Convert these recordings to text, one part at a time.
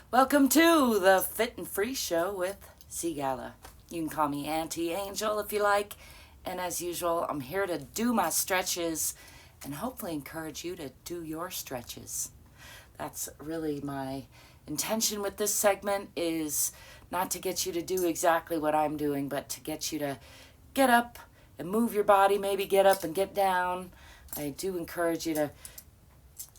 Welcome to the Fit and Free Show with ZGALA. You can call me Auntie Angel if you like. And as usual, I'm here to do my stretches and hopefully encourage you to do your stretches. That's really my intention with this segment, is not to get you to do exactly what I'm doing, but to get you to get up and move your body, maybe get up and get down. I do encourage you to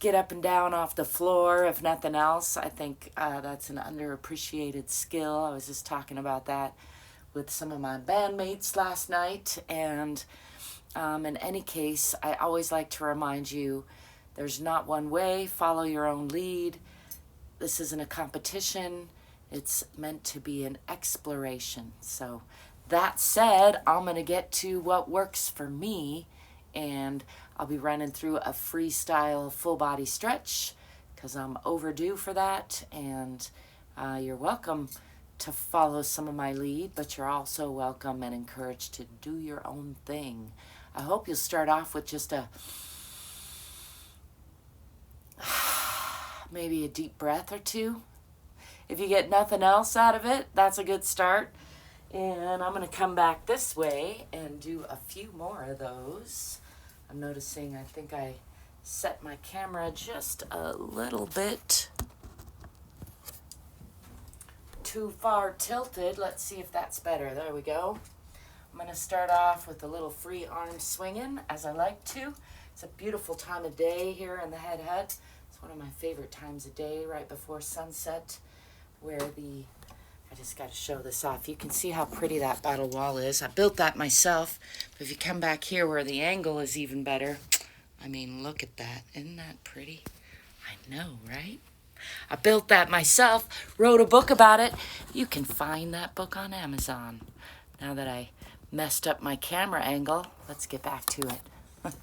get up and down off the floor, if nothing else. I think that's an underappreciated skill. I was just talking about that with some of my bandmates last night. And in any case, I always like to remind you, there's not one way. Follow your own lead. This isn't a competition. It's meant to be an exploration. So that said, I'm going to get to what works for me, and I'll be running through a freestyle full body stretch because I'm overdue for that. And you're welcome to follow some of my lead, but you're also welcome and encouraged to do your own thing. I hope you'll start off with just maybe a deep breath or two. If you get nothing else out of it, that's a good start. And I'm going to come back this way and do a few more of those. I'm noticing I think I set my camera just a little bit too far tilted. Let's see if that's better. There we go. I'm going to start off with a little free arm swinging, as I like to. It's a beautiful time of day here in the Head Hutt. It's one of my favorite times of day, right before sunset, where I just got to show this off. You can see how pretty that bottle wall is. I built that myself, but if you come back here where the angle is even better, I mean, look at that. Isn't that pretty? I know, right? I built that myself, wrote a book about it. You can find that book on Amazon. Now that I messed up my camera angle, let's get back to it.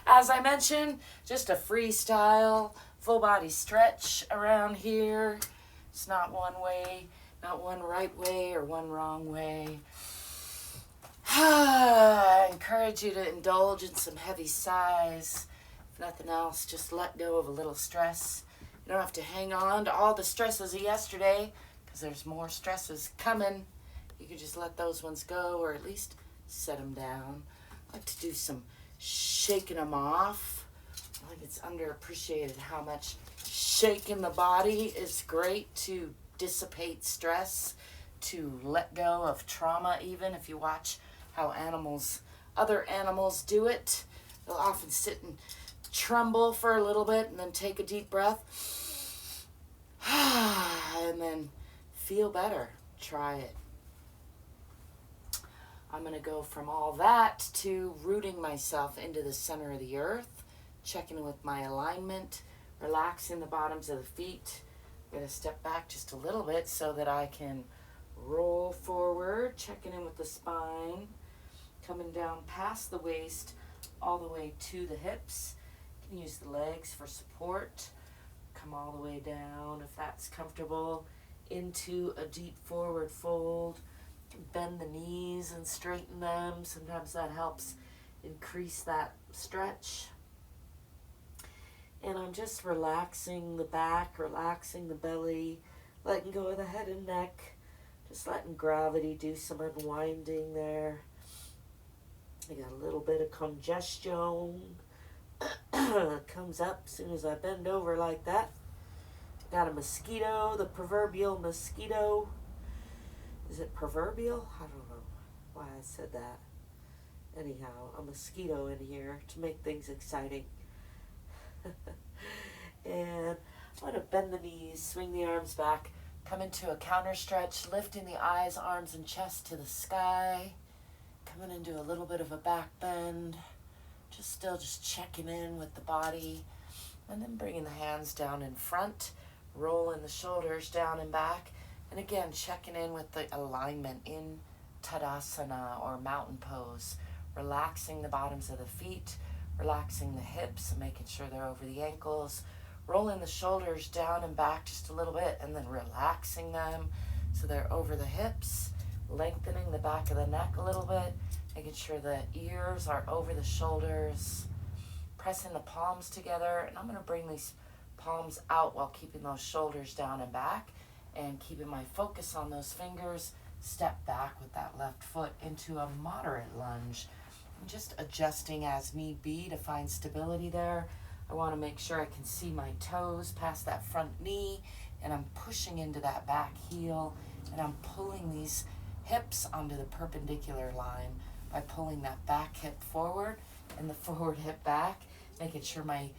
As I mentioned, just a freestyle, full body stretch around here. It's not one way, not one right way or one wrong way. I encourage you to indulge in some heavy sighs. If nothing else, just let go of a little stress. You don't have to hang on to all the stresses of yesterday, because there's more stresses coming. You can just let those ones go, or at least set them down. I like to do some shaking them off. I think it's underappreciated how much shaking the body is great to dissipate stress, to let go of trauma. Even if you watch how other animals do it, they'll often sit and tremble for a little bit and then take a deep breath and then feel better. Try it. I'm going to go from all that to rooting myself into the center of the earth, checking with my alignment, relaxing the bottoms of the feet. I'm going to step back just a little bit so that I can roll forward, checking in with the spine, coming down past the waist all the way to the hips. You can use the legs for support. Come all the way down, if that's comfortable, into a deep forward fold. Bend the knees and straighten them. Sometimes that helps increase that stretch. And I'm just relaxing the back, relaxing the belly, letting go of the head and neck, just letting gravity do some unwinding there. I got a little bit of congestion. It comes up as soon as I bend over like that. Got a mosquito, the proverbial mosquito. Is it proverbial? I don't know why I said that. Anyhow, a mosquito in here to make things exciting. And I'm going to bend the knees, swing the arms back, come into a counter stretch, lifting the eyes, arms, and chest to the sky, coming into a little bit of a back bend, just checking in with the body, and then bringing the hands down in front, rolling the shoulders down and back, and again checking in with the alignment in Tadasana or mountain pose, relaxing the bottoms of the feet, relaxing the hips and making sure they're over the ankles, rolling the shoulders down and back just a little bit, and then relaxing them so they're over the hips, lengthening the back of the neck a little bit, making sure the ears are over the shoulders, pressing the palms together. And I'm going to bring these palms out while keeping those shoulders down and back, and keeping my focus on those fingers. Step back with that left foot into a moderate lunge. I'm just adjusting as need be to find stability there. I want to make sure I can see my toes past that front knee, and I'm pushing into that back heel, and I'm pulling these hips onto the perpendicular line by pulling that back hip forward and the forward hip back, making sure my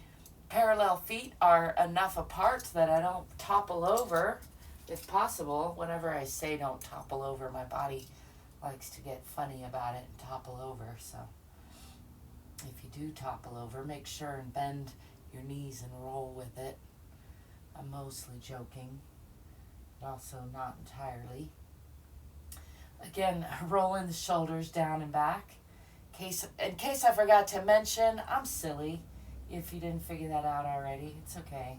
parallel feet are enough apart that I don't topple over. If possible, whenever I say don't topple over, my body likes to get funny about it and topple over. So if you do topple over, make sure and bend your knees and roll with it. I'm mostly joking, but also not entirely. Again, rolling the shoulders down and back. In case I forgot to mention, I'm silly. If you didn't figure that out already, it's okay.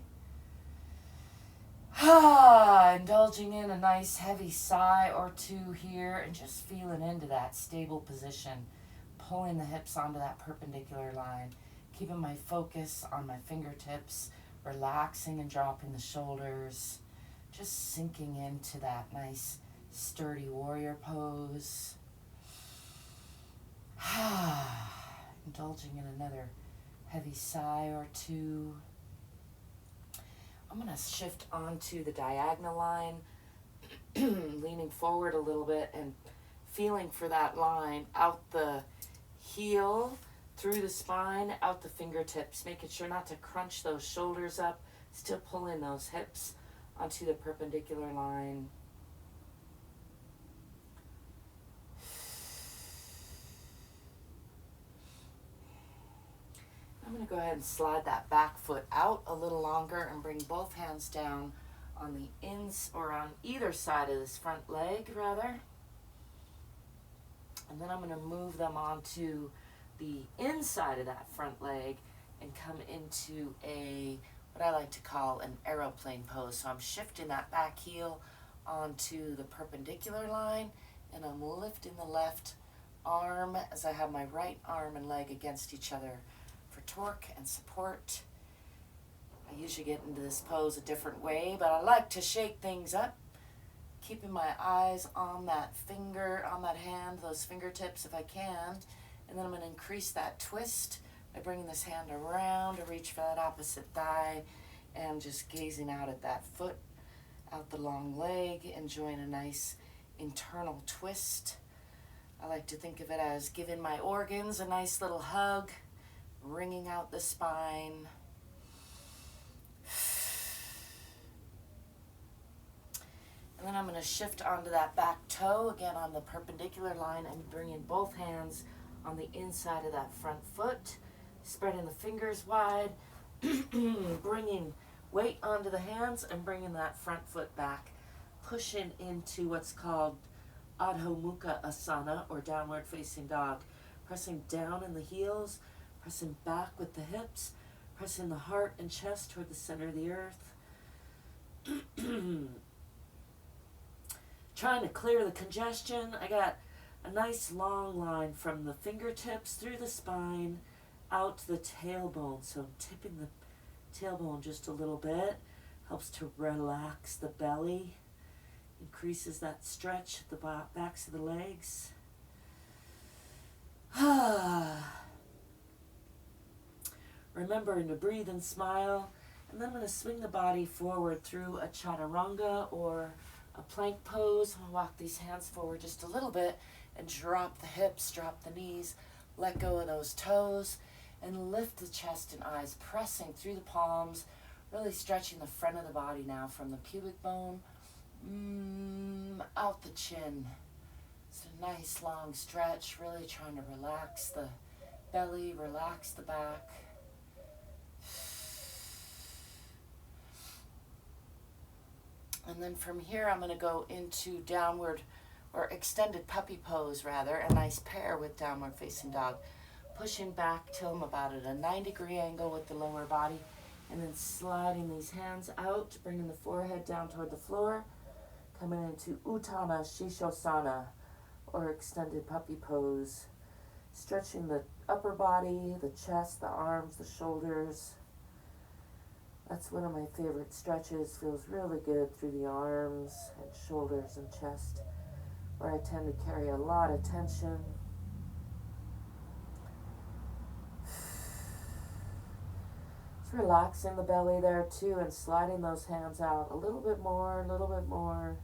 Indulging in a nice heavy sigh or two here, and just feeling into that stable position. Pulling the hips onto that perpendicular line. Keeping my focus on my fingertips. Relaxing and dropping the shoulders. Just sinking into that nice sturdy warrior pose. Indulging in another heavy sigh or two. I'm going to shift onto the diagonal line, leaning forward a little bit and feeling for that line out the heel, through the spine, out the fingertips, making sure not to crunch those shoulders up, still pulling those hips onto the perpendicular line. I'm going to go ahead and slide that back foot out a little longer and bring both hands down on the or on either side of this front leg, rather. And then I'm going to move them onto the inside of that front leg and come into what I like to call an aeroplane pose. So I'm shifting that back heel onto the perpendicular line, and I'm lifting the left arm as I have my right arm and leg against each other for torque and support. I usually get into this pose a different way, but I like to shake things up, keeping my eyes on that finger, on that hand, those fingertips if I can. And then I'm going to increase that twist by bringing this hand around to reach for that opposite thigh, and just gazing out at that foot, out the long leg, enjoying a nice internal twist. I like to think of it as giving my organs a nice little hug, wringing out the spine. And then I'm going to shift onto that back toe, again on the perpendicular line, and bringing both hands on the inside of that front foot, spreading the fingers wide, bringing weight onto the hands and bringing that front foot back, pushing into what's called Adho Mukha Asana, or downward facing dog. Pressing down in the heels, pressing back with the hips, pressing the heart and chest toward the center of the earth. Trying to clear the congestion. I got a nice long line from the fingertips through the spine out to the tailbone. So I'm tipping the tailbone just a little bit. Helps to relax the belly. Increases that stretch at the backs of the legs. Remembering to breathe and smile. And then I'm going to swing the body forward through a chaturanga or a plank pose. I'm going to walk these hands forward just a little bit and drop the hips, drop the knees, let go of those toes, and lift the chest and eyes, pressing through the palms, really stretching the front of the body now from the pubic bone out the chin. It's a nice long stretch, really trying to relax the belly, relax the back. And then from here, I'm going to go into downward, or extended puppy pose rather, a nice pair with downward facing dog. Pushing back till I'm about at a 90-degree angle with the lower body, and then sliding these hands out, bringing the forehead down toward the floor, coming into Uttana Shishosana, or extended puppy pose. Stretching the upper body, the chest, the arms, the shoulders. That's one of my favorite stretches. Feels really good through the arms and shoulders and chest, where I tend to carry a lot of tension. Just relaxing the belly there too and sliding those hands out a little bit more, a little bit more.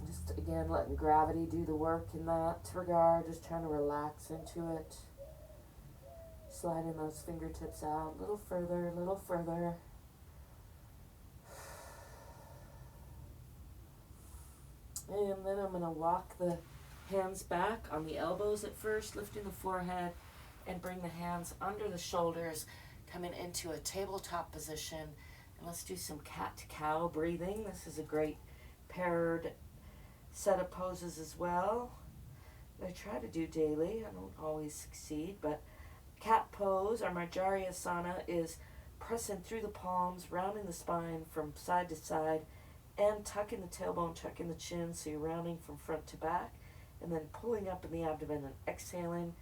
Just again letting gravity do the work in that regard, just trying to relax into it. Sliding those fingertips out a little further, a little further. And then I'm going to walk the hands back on the elbows at first, lifting the forehead, and bring the hands under the shoulders, coming into a tabletop position. And let's do some cat-to-cow breathing. This is a great paired set of poses as well that I try to do daily. I don't always succeed, but cat pose, or Marjariasana, is pressing through the palms, rounding the spine from side to side, and tucking the tailbone, tucking the chin, so you're rounding from front to back, and then pulling up in the abdomen and exhaling.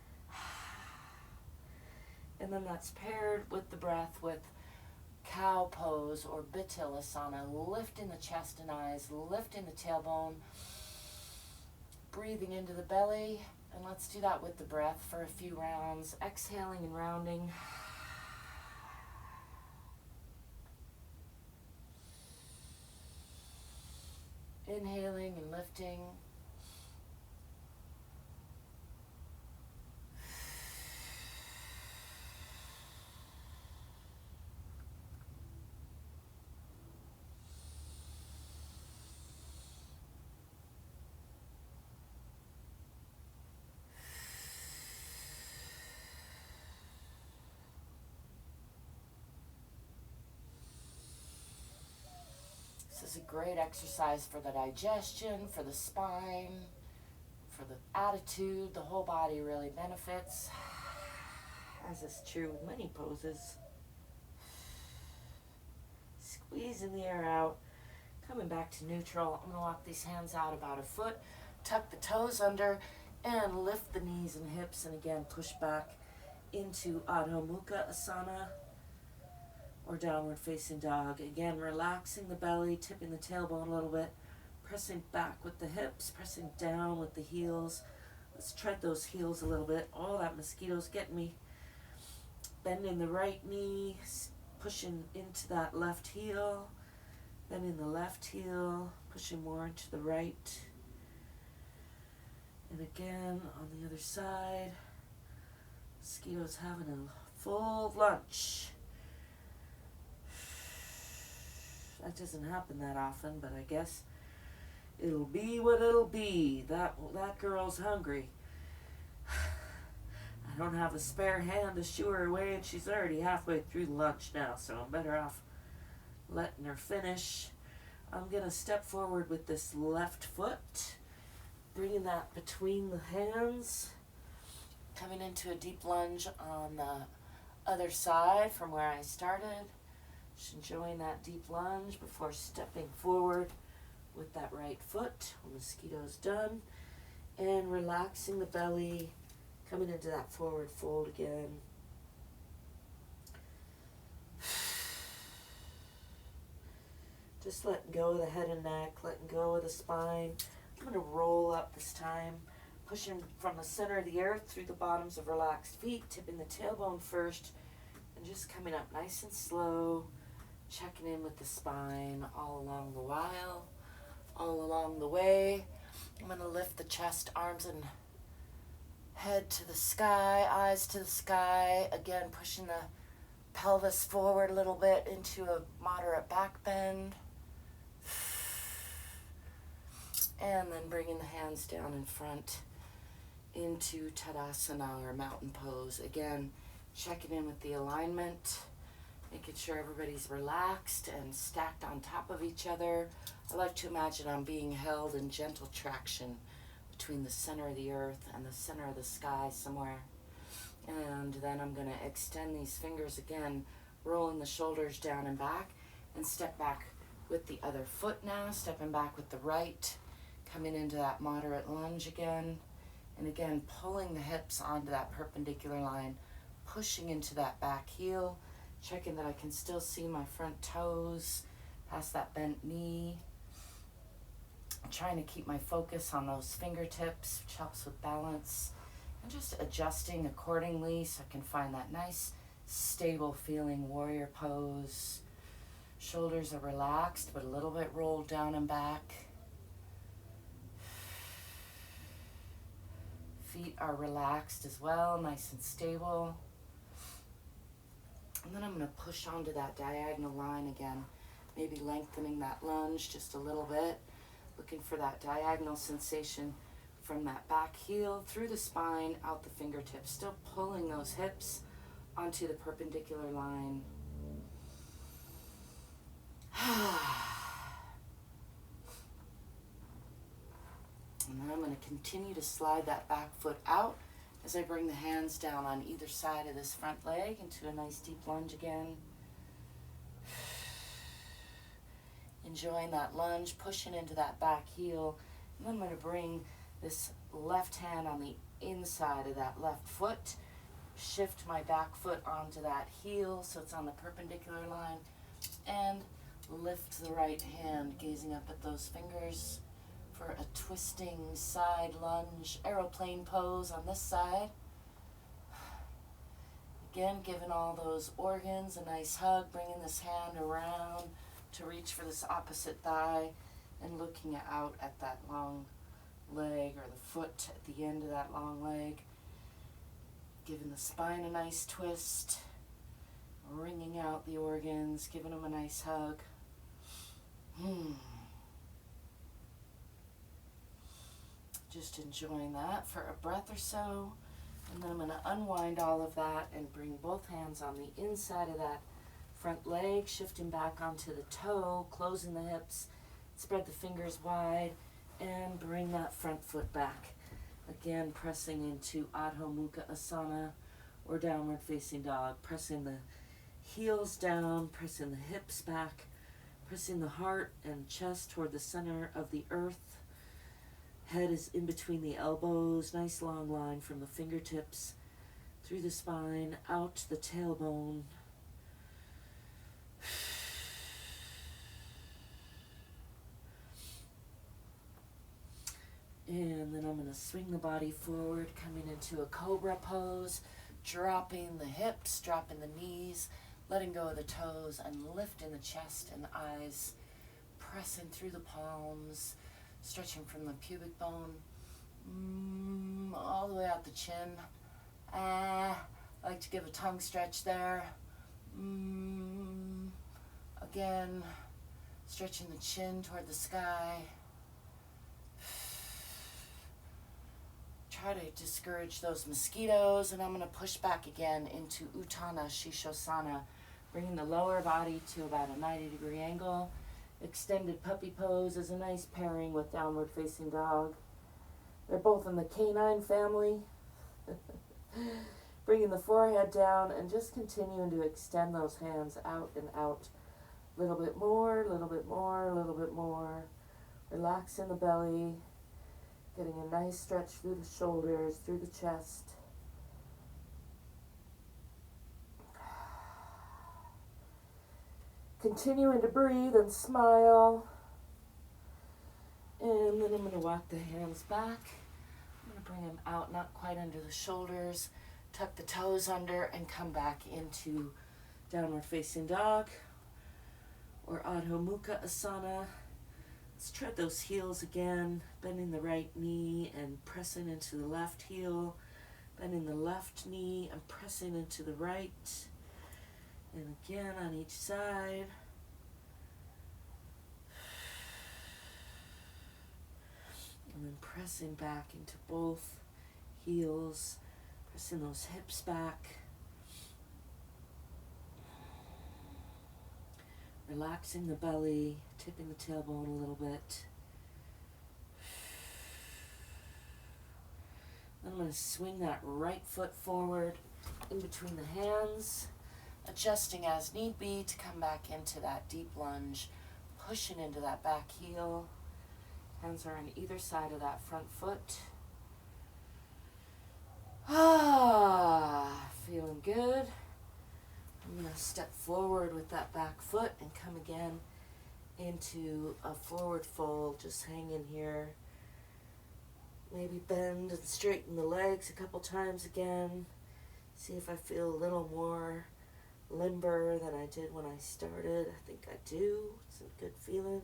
And then that's paired with the breath with cow pose or Bitilasana, lifting the chest and eyes, lifting the tailbone, breathing into the belly. And let's do that with the breath for a few rounds, exhaling and rounding. Inhaling and lifting. This is a great exercise for the digestion, for the spine, for the attitude. The whole body really benefits, as is true with many poses. Squeezing the air out, coming back to neutral. I'm going to walk these hands out about a foot, tuck the toes under, and lift the knees and hips, and again push back into Adho Mukha Asana, or downward facing dog. Again, relaxing the belly, tipping the tailbone a little bit, pressing back with the hips, pressing down with the heels. Let's tread those heels a little bit. Oh, that mosquito's getting me. Bending the right knee, pushing into that left heel, bending the left heel, pushing more into the right. And again, on the other side, mosquito's having a full lunch. That doesn't happen that often, but I guess it'll be what it'll be. That girl's hungry. I don't have a spare hand to shoo her away, and she's already halfway through lunch now, so I'm better off letting her finish. I'm going to step forward with this left foot, bringing that between the hands, coming into a deep lunge on the other side from where I started. Just enjoying that deep lunge before stepping forward with that right foot when the mosquito's done, and relaxing the belly, coming into that forward fold again. Just letting go of the head and neck, letting go of the spine. I'm going to roll up this time, pushing from the center of the earth through the bottoms of relaxed feet, tipping the tailbone first, and just coming up nice and slow, checking in with the spine all along the while, all along the way. I'm going to lift the chest, arms and head to the sky, eyes to the sky. Again, pushing the pelvis forward a little bit into a moderate back bend. And then bringing the hands down in front into Tadasana, or mountain pose. Again, checking in with the alignment, making sure everybody's relaxed and stacked on top of each other. I like to imagine I'm being held in gentle traction between the center of the earth and the center of the sky somewhere. And then I'm going to extend these fingers again, rolling the shoulders down and back, and step back with the other foot now, stepping back with the right, coming into that moderate lunge again, and again pulling the hips onto that perpendicular line, pushing into that back heel, Checking that I can still see my front toes past that bent knee. I'm trying to keep my focus on those fingertips, which helps with balance. And just adjusting accordingly so I can find that nice, stable feeling warrior pose. Shoulders are relaxed, but a little bit rolled down and back. Feet are relaxed as well, nice and stable. And then I'm going to push onto that diagonal line again, maybe lengthening that lunge just a little bit, looking for that diagonal sensation from that back heel through the spine, out the fingertips, still pulling those hips onto the perpendicular line. And then I'm going to continue to slide that back foot out as I bring the hands down on either side of this front leg into a nice deep lunge again. Enjoying that lunge, pushing into that back heel. And then I'm going to bring this left hand on the inside of that left foot, shift my back foot onto that heel so it's on the perpendicular line, and lift the right hand, gazing up at those fingers for a twisting side lunge, aeroplane pose on this side. Again, giving all those organs a nice hug, bringing this hand around to reach for this opposite thigh and looking out at that long leg or the foot at the end of that long leg. Giving the spine a nice twist, wringing out the organs, giving them a nice hug. Just enjoying that for a breath or so. And then I'm going to unwind all of that and bring both hands on the inside of that front leg, shifting back onto the toe, closing the hips, spread the fingers wide, and bring that front foot back. Again, pressing into Adho Mukha Asana or downward facing dog, pressing the heels down, pressing the hips back, pressing the heart and chest toward the center of the earth. Head is in between the elbows, nice long line from the fingertips through the spine, out the tailbone. And then I'm going to swing the body forward, coming into a cobra pose, dropping the hips, dropping the knees, letting go of the toes, and lifting the chest and eyes, pressing through the palms, stretching from the pubic bone all the way out the chin. I like to give a tongue stretch there. Again, stretching the chin toward the sky. Try to discourage those mosquitoes, and I'm going to push back again into Uttana Shishosana, bringing the lower body to about a 90-degree angle. Extended puppy pose is a nice pairing with downward facing dog. They're both in the canine family. Bringing the forehead down and just continuing to extend those hands out and out. A little bit more, a little bit more, a little bit more. Relaxing the belly. Getting a nice stretch through the shoulders, through the chest. Continuing to breathe and smile. And then I'm going to walk the hands back. I'm going to bring them out, not quite under the shoulders. Tuck the toes under and come back into downward facing dog or Adho Mukha Asana. Let's tread those heels again, bending the right knee and pressing into the left heel, bending the left knee and pressing into the right. And again on each side. And then pressing back into both heels, pressing those hips back. Relaxing the belly, tipping the tailbone a little bit. Then I'm going to swing that right foot forward in between the hands, adjusting as need be to come back into that deep lunge, pushing into that back heel. Hands are on either side of that front foot. Feeling good. I'm going to step forward with that back foot and come again into a forward fold, just hang in here. Maybe bend and straighten the legs a couple times again. See if I feel a little more limber than I did when I started. I think I do. It's a good feeling.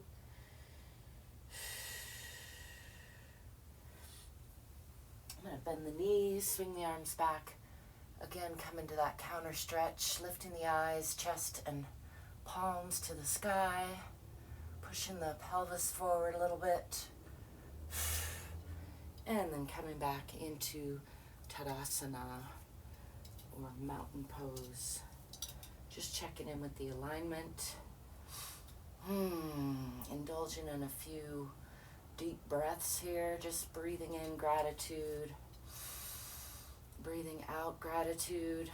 I'm going to bend the knees, swing the arms back. Again, come into that counter stretch, lifting the eyes, chest and palms to the sky, pushing the pelvis forward a little bit, and then coming back into Tadasana or mountain pose. Just checking in with the alignment. Indulging in a few deep breaths here, just breathing in gratitude. Breathing out gratitude.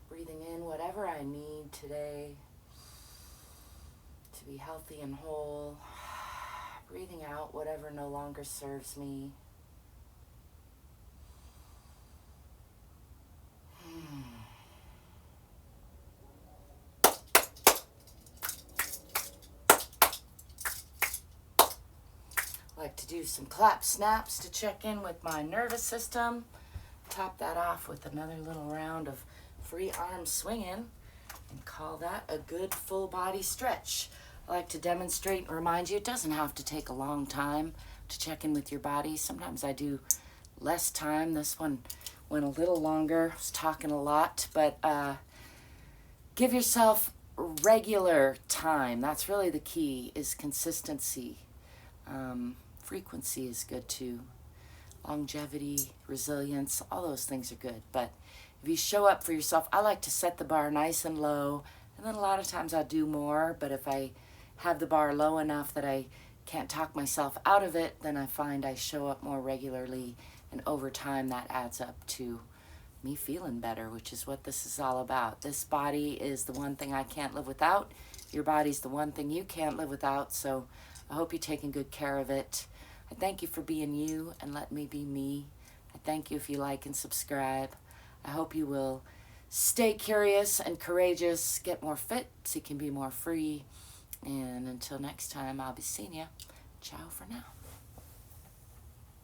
Breathing in whatever I need today to be healthy and whole. Breathing out whatever no longer serves me. I like to do some clap snaps to check in with my nervous system. Top that off with another little round of free arm swinging and call that a good full body stretch. I like to demonstrate and remind you it doesn't have to take a long time to check in with your body. Sometimes I do less time. This one went a little longer. I was talking a lot, but give yourself regular time. That's really the key, is consistency. Frequency is good too. Longevity, resilience, all those things are good. But if you show up for yourself, I like to set the bar nice and low, and then a lot of times I'll do more, but if I have the bar low enough that I can't talk myself out of it, then I find I show up more regularly, and over time that adds up to me feeling better, which is what this is all about. This body is the one thing I can't live without. Your body's the one thing you can't live without, so I hope you're taking good care of it. I thank you for being you and letting me be me. I thank you if you like and subscribe. I hope you will stay curious and courageous, get more fit so you can be more free. And until next time, I'll be seeing you. Ciao for now.